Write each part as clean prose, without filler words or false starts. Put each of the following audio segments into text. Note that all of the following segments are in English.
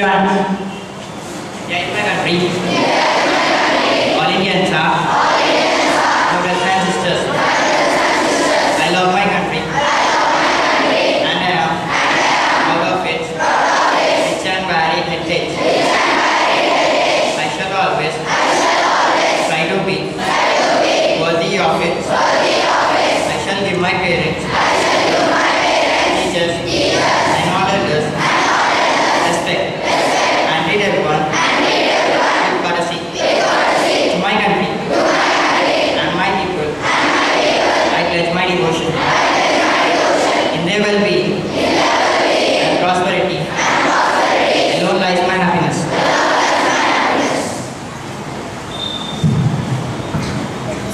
Students. Yeah, in my country. All Indians are. My brothers and sisters. I love my country. And I am proud of it. Rich and varied heritage. I shall always try to be worthy of it. I shall give my parents, teachers, and all others respect and treat everyone with courtesy to my country and my people. I pledge my devotion in their well-being and prosperity. Alone lies my happiness.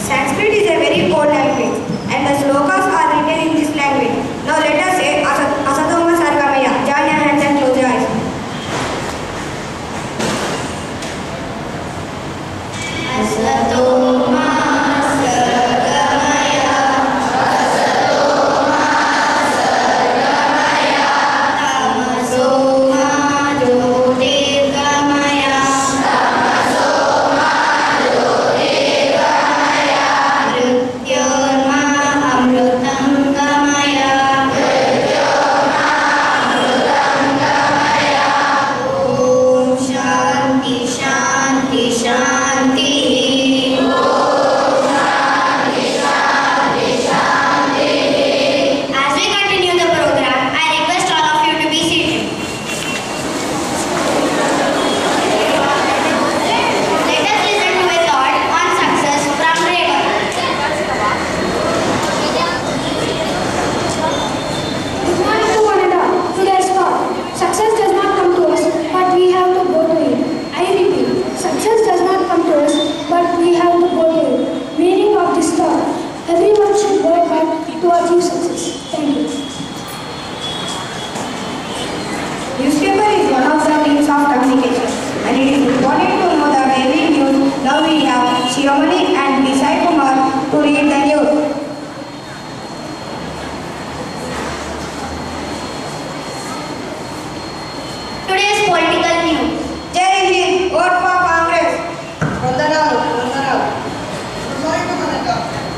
Sanskrit is a very old language and the slokas are written in this language. Now let us say Asatoma Sargamaya. Join your hands and close your eyes. Asatoma Sargamaya. Asatoma Sargamaya. Tamasoma Jyotirgamaya. Tamasoma Jyotirgamaya. Mrityorma Amrutam Gamaya. Mrityorma Amrutam Gamaya. Om Shanti Shanti Shanti. As we continue the program, I request all of you to be seated. Let us listen to a thought on success from Revan. Good morning to one and all. Today's thought. Success does not come to us, but we have to go to it. I repeat, success does not come to us, but we have to go to it. Meaning of this thought. Everyone should work hard to achieve success. Thank you. Newspaper is one of the means of communication and it is important to know the daily news. Now we have Shivamani and Visay Kumar to read the news. Today's political news. Jai Hind, vote for Congress. Vandanalu.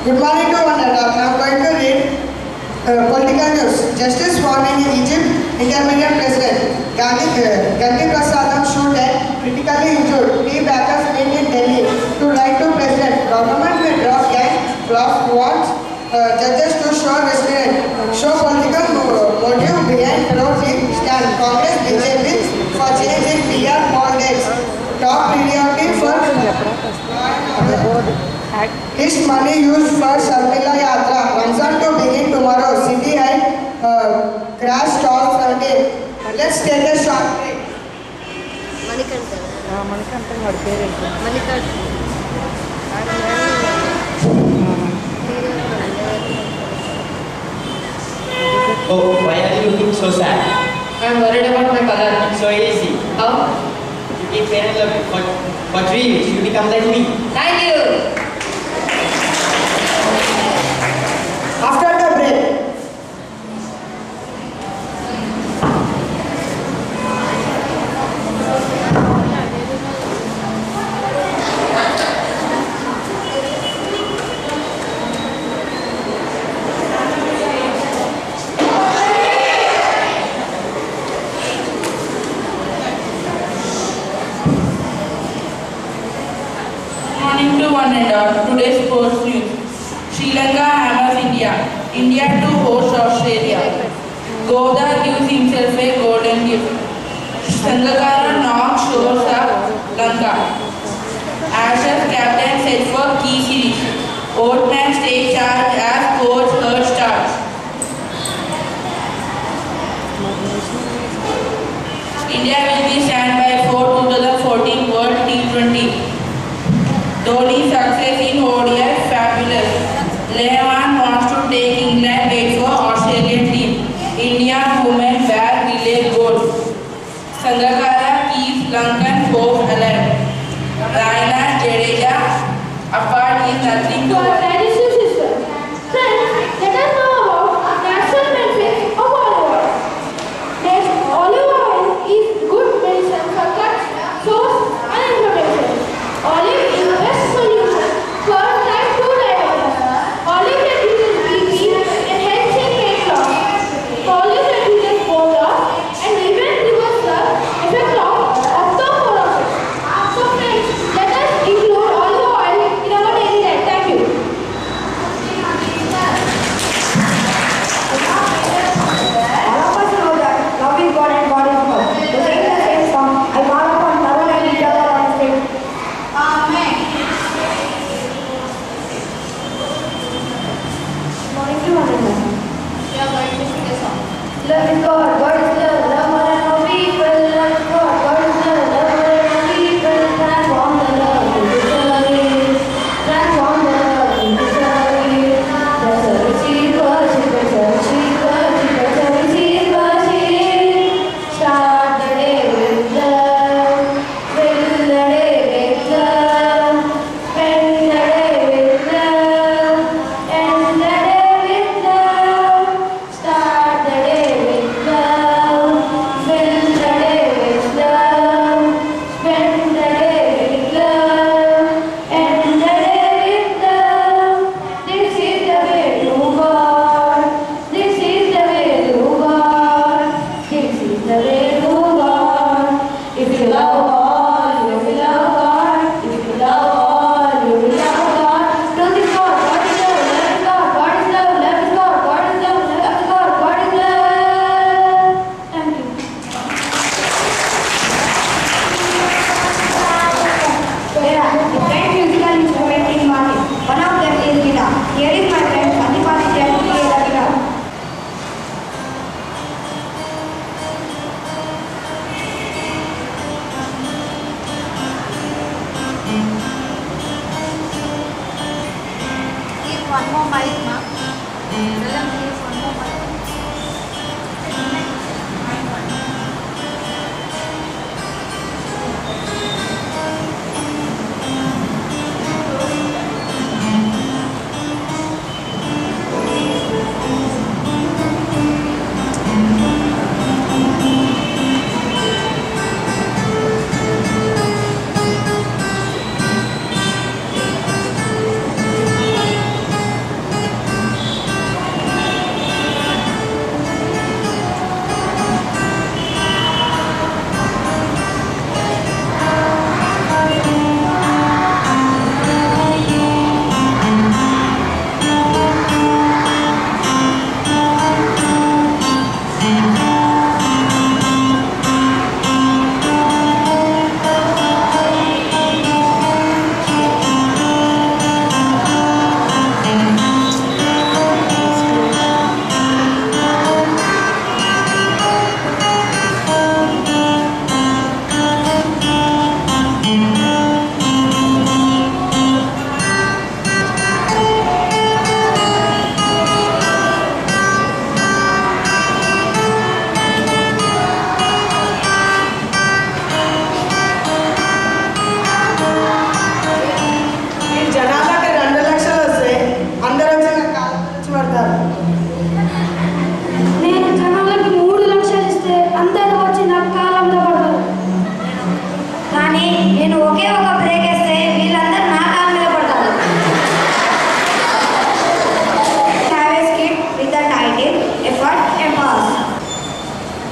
Good morning to one and all. Now I'm going to read political news. Justice found in Egypt, intermediate president Gandhi Prasadam shot and critically injured. Three backers meet in Delhi to write to president. Government may drop gang clause wants judges to show restraint. Show political motive behind corruption stand. Congress BJP for change in PR politics. Top priority for His money used for Sharmila Yatra. Ramzan to begin tomorrow. City and crash stall 17. Let's take a short break. Oh, why are you looking so sad? I'm worried about my color. So easy. How? You keep fair and lovely. For dreams, you become like me. Thank you. After the break. Morning to one and all. Today's sports news. Sri Lanka hammers India. India to host Australia. Goda gives himself a golden gift. Sangakkara knocks shores up Lanka. Ashes captain set for key series. Oatman takes charge as coach third starts. India will be standby for 2014 World T20. Dhoni's success in ODI fabulous. Lehman wants to take England wait for Australian team. Indian women wear relay gold. Sangakkara keeps Lankan hope alive. Raina Jadeja apart is nothing to Our traditional system. Friends, let us know about natural benefits of olive oil. Olive oil is good medicine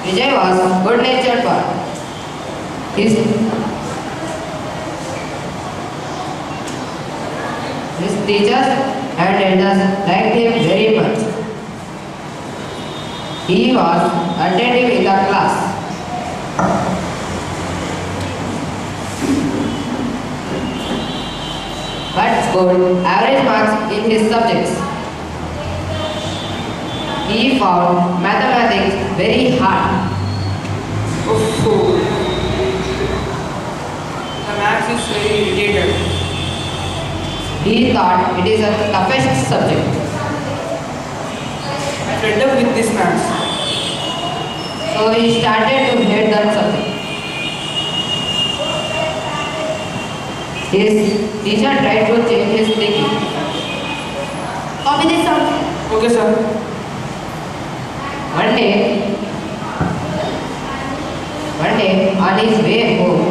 Vijay was good-natured boy. His teachers and elders liked him very much. He was attentive in the class. But scored average marks in his subjects. He found mathematics very hard. The maths is very irritated. He thought it is the toughest subject. I fed up with this maths. So he started to hate that subject. His teacher tried to change his thinking. Copy this out. Okay, sir. One day, on his way home,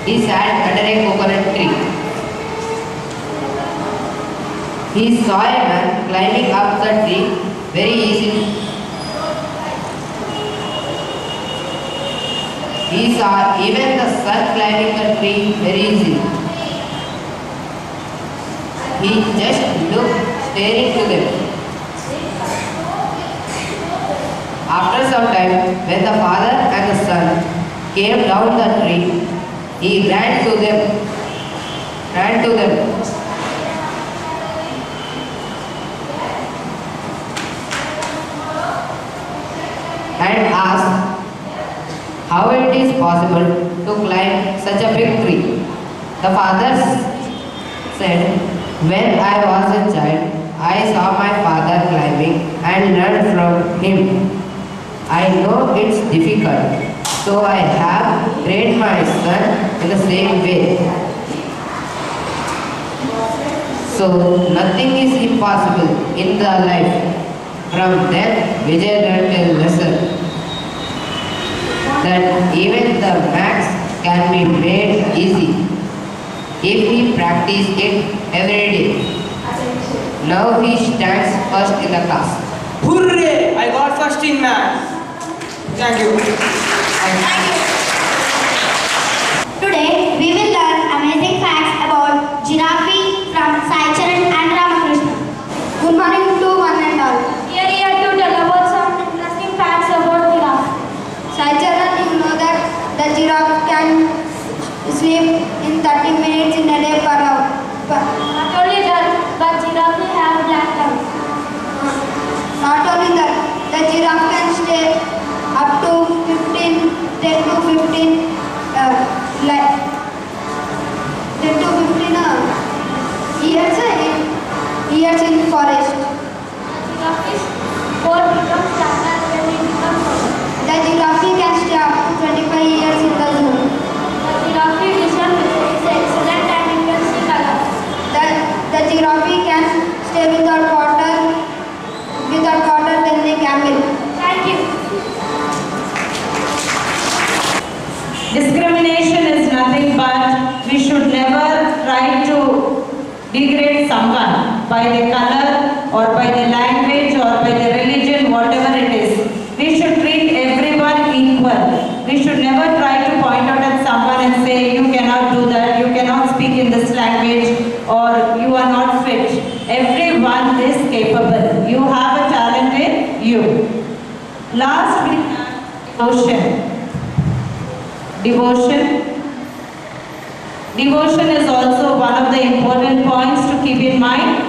he sat under a coconut tree. He saw a man climbing up the tree very easily. He saw even the sun climbing the tree very easily. He just looked staring to them. After some time, when the father and the son came down the tree, he ran to them and asked how it is possible to climb such a big tree. The father said, when I was a child, I saw my father climbing and learned from him. I know it's difficult, so I have trained my son in the same way. So nothing is impossible in the life. From then, Vijay learned a lesson that even the maths can be made easy if we practice it every day. Now he stands first in the class. Hooray! I got first in maths. Thank you. Today we will learn amazing facts about giraffe from Sai Charan and Ramakrishna. Good morning to one and all. We are here to tell about some interesting facts about giraffe. Sai Charan, you know that the giraffe can sleep in 30 minutes in a day per hour. Not only that, but giraffe have black tongue. Not only that, the giraffe can stay up to 10 to 15 years in forest. Giraffe is Board becomes standard when it becomes solid. The giraffe can stay up to 25 years in the zoo. The giraffe vision is excellent and it can see colors. The giraffe can stay without water than the camel. Thank you. Discrimination is nothing but we should never try to degrade someone by the color or by the language or by the religion, whatever it is. We should treat everyone equal. We should never try to point out at someone and say you cannot do that, you cannot speak in this language or you are not fit. Everyone is capable. You have a talent in you. Last we have devotion. Devotion is also one of the important points to keep in mind.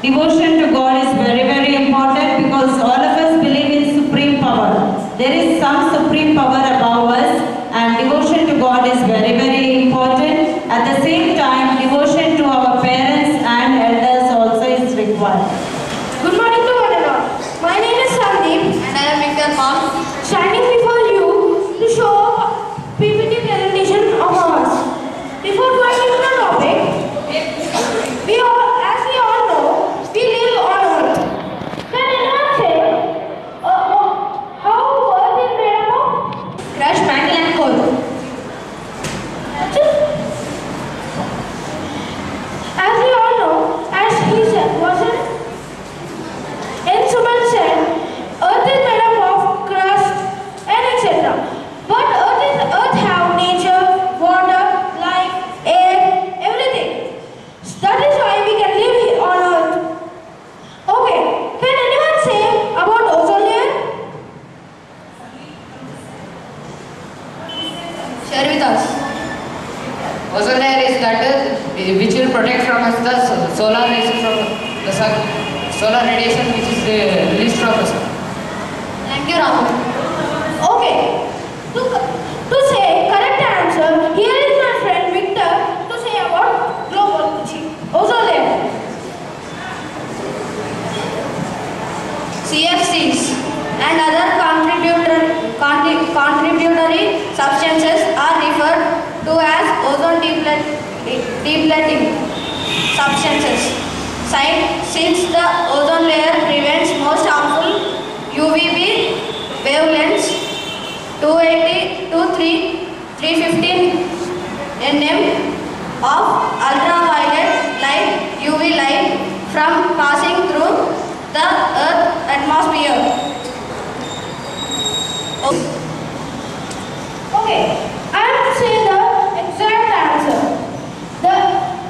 Devotion to God is very, very important because all of us believe in supreme power. There is some supreme power above us and devotion to God is very, very important. At the same time, devotion to our parents and elders also is required. Good morning to one and all. My name is Sandeep And I am Victor Palm. shining before you to show PPT presentation of ours. Before going into the topic, as we all know, we live on Earth. Can anyone say how Earth is made up of? Crush, mantle and coal. As we all know, as he said, wasn't Suman said, Earth is made up of crust and etc. But Earth have nature, water, life, air, everything. That is why we can live here on Earth. Okay, can anyone say about ozone layer? Share with us. Ozone layer is that which will protect from us the solar radiation from the sun, solar radiation which is released from the sun. Thank you, Rahul. Okay, to say correct answer, here is my friend Victor to say about global ozone layer. CFCs and other contributory substances are referred to as ozone depleting substances. Since the ozone layer prevents most harmful UVB wavelengths 280 to 315 nm of ultraviolet light UV light from passing through the Earth atmosphere. Okay, I have to say the exact answer.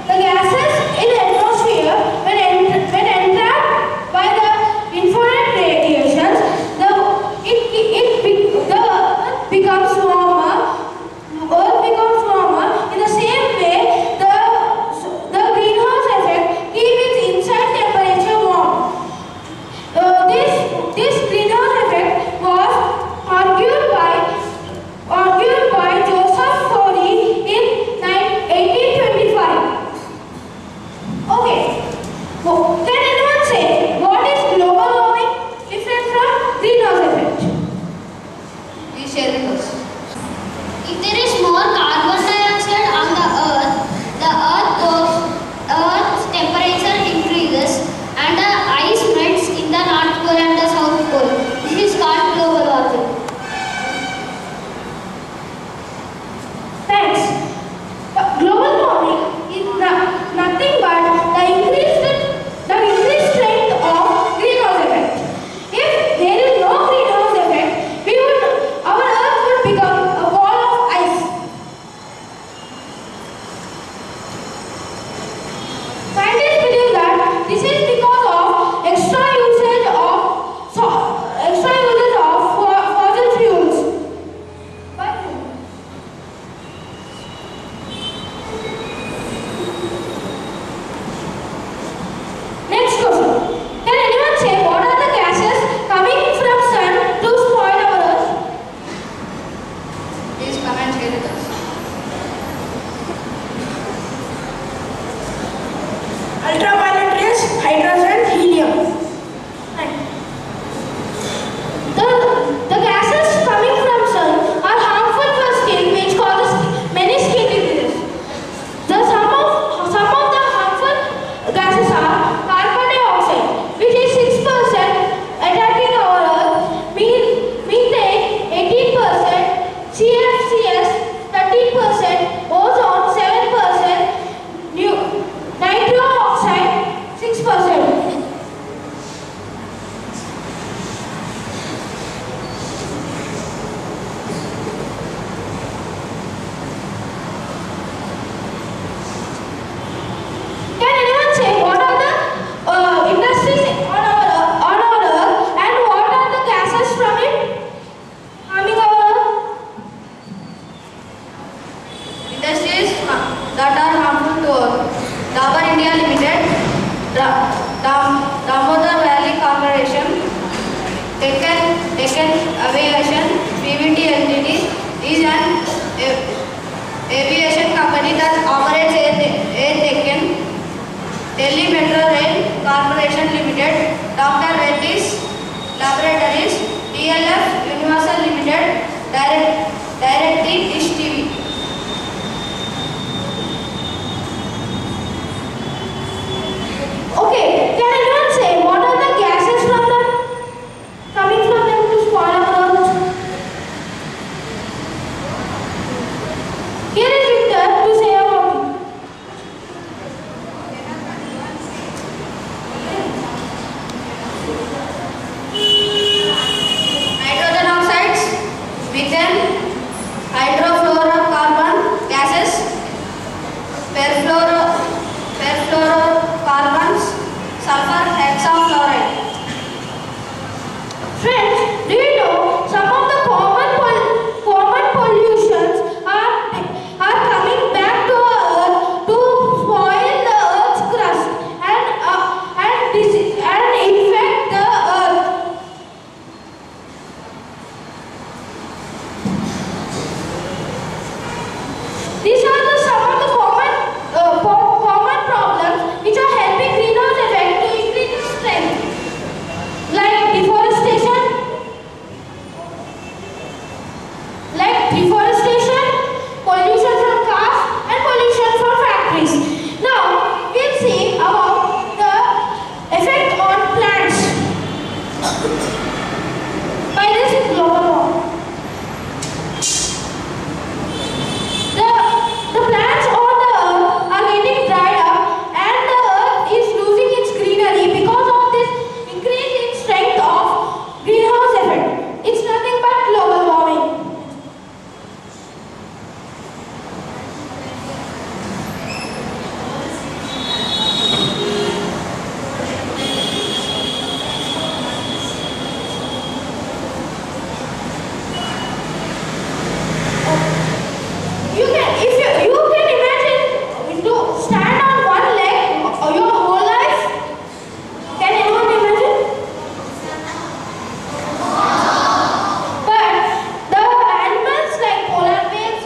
The gases in the atmosphere, when entrapped by the infrared radiations, the Earth becomes warmer. Earth becomes warmer. In the same way, the greenhouse effect keeps its inside temperature warm. This greenhouse effect was argued by Joseph Corey in 1825. Okay. Can anyone say what is global warming different from greenhouse effect? Please share with us. If there is more carbon dioxide on the Earth's temperature increases and the ice melts in the North Pole and the South Pole. This is called global warming. Thanks. Global warming is nothing but the increased strength of greenhouse effect. If there is no greenhouse effect, our Earth would become a ball of ice. Scientists believe that this is because of extra usage of fossil fuels. Next question. Can anyone say what are the gases coming from sun to spoil our Earth? Please come and share with us. Ultraviolet rays, hydrogen, helium. Dabur India Limited, Damodar Valley Corporation, Deccan Aviation PVT Ltd is an aviation company that operates Air Deccan. Delhi Metro Rail Corporation Limited, Dr. Reddy's Laboratories, DLF Universal Limited, Directly Dish TV. Okay, can anyone say what are the gases coming from them to spoil our earth? Here is Victor to say about it. Nitrogen oxides, methane, hydrofluorocarbon gases, perfluorocarbons, sulfur hexafluoride. Friends, do you know some of the common pollutions are coming back to our earth to spoil the earth's crust and infect the earth. These are some of the common problems which are helping greenhouse effect to increase its strength, like deforestation, pollution from cars and pollution from factories. Now we'll see about the effect on plants by this global warming. The plants on the earth are getting dried up and the earth is losing its greenery because of this increase in strength of greenhouse effect. It's nothing but global warming. You can imagine to stand on one leg your whole life. Can anyone imagine? But the animals like polar bears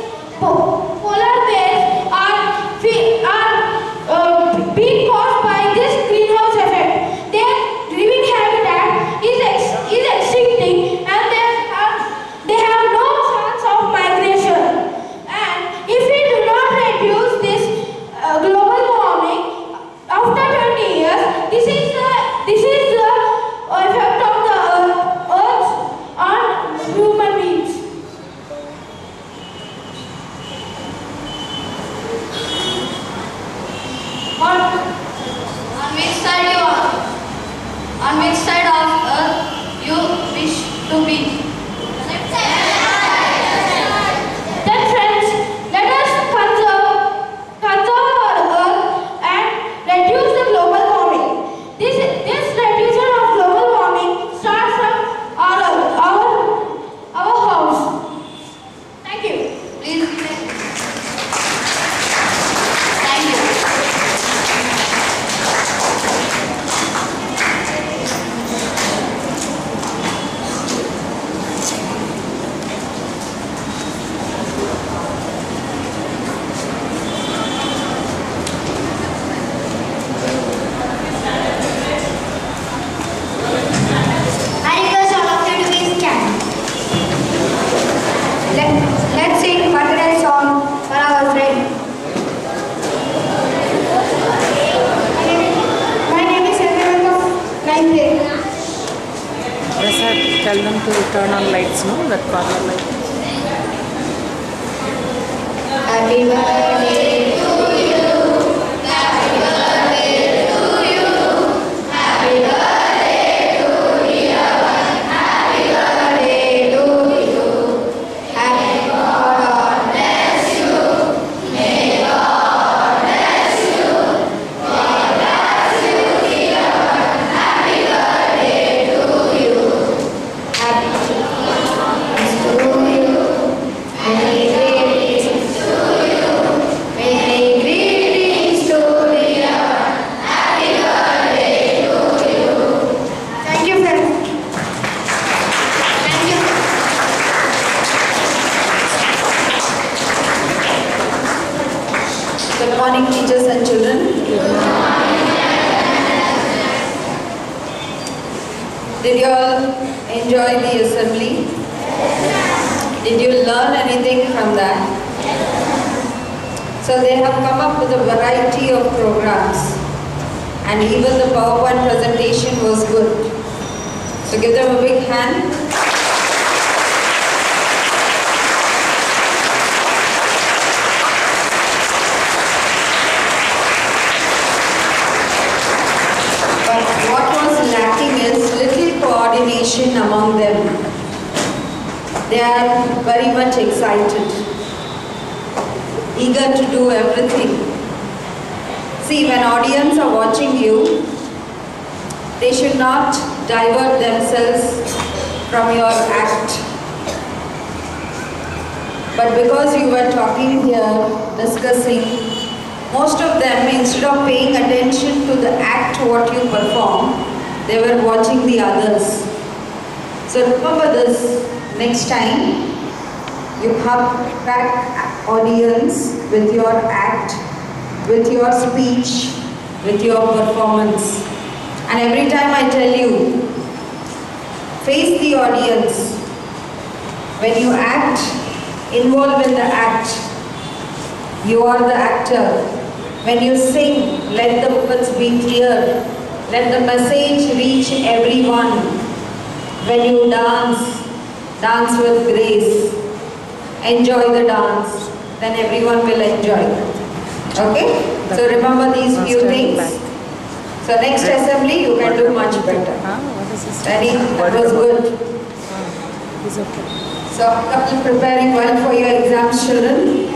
are being caused by this greenhouse effect. Their living habitat is extincting and they have no chance of migration. And if we do not reduce this global warming after 20 years, this is the effect of the earth on human beings. On which side of earth you wish to be? Then friends, let us conserve our earth and reduce the global warming. This reduction of global warming starts from our house. Thank you. Please. Thank you. I request all of you to please stand. Let's sing Madras song for our friend. My name is everyone of 9th grade. Prasad, tell them to turn on lights, no? That corner light. Happy birthday to you. Happy birthday to you. Happy birthday to dear one. Happy birthday to you. Happy God bless you. May God bless you. God bless you, dear one. Happy birthday to you. Happy birthday to you. Happy birthday to you. and children. Did you all enjoy the assembly? Did you learn anything from that? So they have come up with a variety of programs, and even the PowerPoint presentation was good. So give them a big hand. But what was lacking is little coordination among them. They are very much excited, eager to do everything. See, when audience are watching you, they should not divert themselves from your act. But because you were talking here, discussing, most of them, instead of paying attention to the act what you perform, they were watching the others. So remember this, next time you have to attract audience with your act, with your speech, with your performance. And every time I tell you, face the audience. When you act, involve in the act. You are the actor. When you sing, let the words be clear. Let the message reach everyone. When you dance, dance with grace. Enjoy the dance. Then everyone will enjoy. Okay? So remember these few things. So next assembly you can do much better. Ready? That was good. It's okay. So are you preparing well for your exams, children?